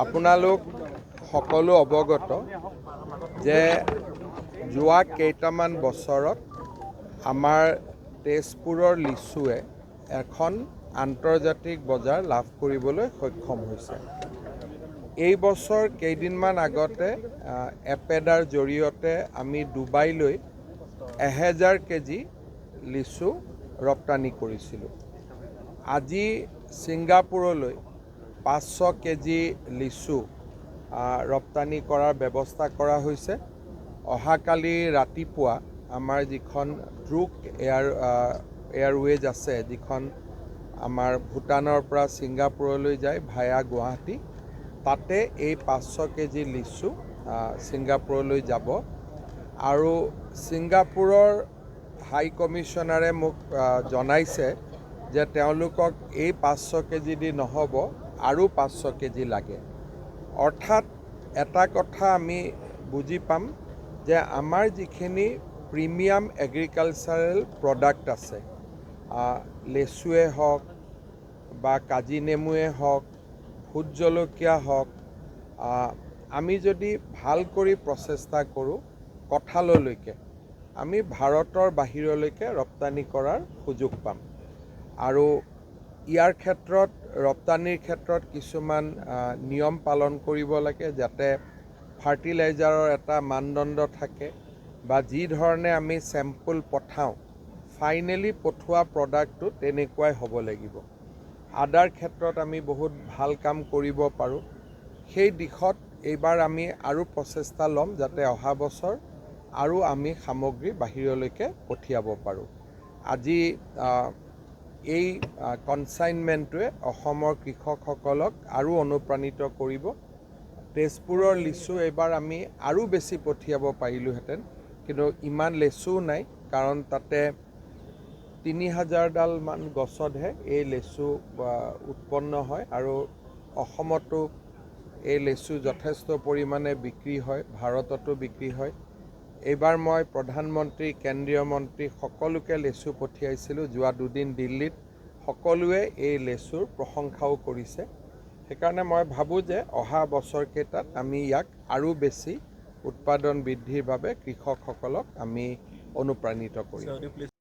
আপোনালোক সকলো অৱগত যে যোৱা কেইটামান বছৰত আমাৰ তেজপুৰৰ লিচুৱে এখন আন্তৰ্জাতিক বজাৰ লাভ কৰিবলৈ সক্ষম হৈছে। এই বছৰ কেইদিনমান আগতে এপেডাৰ জৰিয়তে আমি ডুবাইলৈ 1000 কেজি লিচু ৰপ্তানি কৰিছিলোঁ। আজি ছিংগাপুৰলৈ 500 কেজি লিচু ৰপ্তানি কৰাৰ ব্যৱস্থা কৰা হৈছে। অহাকালি ৰাতিপুৱা আমাৰ যিখন ড্ৰুক এয়াৰৱেজ আছে, যিখন আমাৰ ভূটানৰ পৰা ছিংগাপুৰলৈ যায় ভায়া গুৱাহাটী, তাতে এই 500 কেজি লিচু ছিংগাপুৰলৈ যাব। আৰু ছিংগাপুৰৰ হাই কমিশ্যনাৰে মোক জনাইছে যে তেওঁলোকক এই 500 কেজি দি নহ'ব, আৰু 500 কেজি লাগে। অৰ্থাৎ এটা কথা আমি বুজি পাম যে আমাৰ যিখিনি প্ৰিমিয়াম এগ্ৰিকালচাৰেল প্ৰডাক্ট আছে, লেচুৱে হওক বা কাজি নেমুৱে হওক, ভোট জলকীয়া হওক, আমি যদি ভাল কৰি প্ৰচেষ্টা কৰোঁ, কঁঠাললৈকে আমি ভাৰতৰ বাহিৰলৈকে ৰপ্তানি কৰাৰ সুযোগ পাম। আৰু ইয়াৰ ক্ষেত্ৰত ৰপ্তানিৰ ক্ষেত্ৰত কিছুমান নিয়ম পালন কৰিব লাগে, যাতে ফাৰ্টিলাইজাৰৰ এটা মানদণ্ড থাকে বা যি ধৰণে আমি চেম্পল পঠাওঁ, ফাইনেলি পঠোৱা প্ৰডাক্টটো তেনেকুৱাই হ'ব লাগিব। আদাৰ ক্ষেত্ৰত আমি বহুত ভাল কাম কৰিব পাৰোঁ। সেই দিশত এইবাৰ আমি আৰু প্ৰচেষ্টা ল'ম, যাতে অহা বছৰ আৰু আমি সামগ্ৰী বাহিৰলৈকে পঠিয়াব পাৰোঁ। আজি এই কনচাইনমেণ্টটোৱে অসমৰ কৃষকসকলক আৰু অনুপ্ৰাণিত কৰিব। তেজপুৰৰ লিচু এইবাৰ আমি আৰু বেছি পঠিয়াব পাৰিলোহেঁতেন, কিন্তু ইমান লেচুও নাই, কাৰণ তাতে 3000 মান গছতহে এই লেচু উৎপন্ন হয়। আৰু অসমতো এই লেচু যথেষ্ট পৰিমাণে বিক্ৰী হয়, ভাৰততো বিক্ৰী হয়। এইবাৰ মই প্ৰধানমন্ত্ৰী, কেন্দ্ৰীয় মন্ত্ৰী সকলোকে লেচু পঠিয়াইছিলোঁ। যোৱা 2 দিন দিল্লীত সকলোৱে এই লেচুৰ প্ৰশংসাও কৰিছে। সেইকাৰণে মই ভাবোঁ যে অহা বছৰকেইটাত আমি ইয়াক আৰু বেছি উৎপাদন বৃদ্ধিৰ বাবে কৃষকসকলক আমি অনুপ্ৰাণিত কৰিম।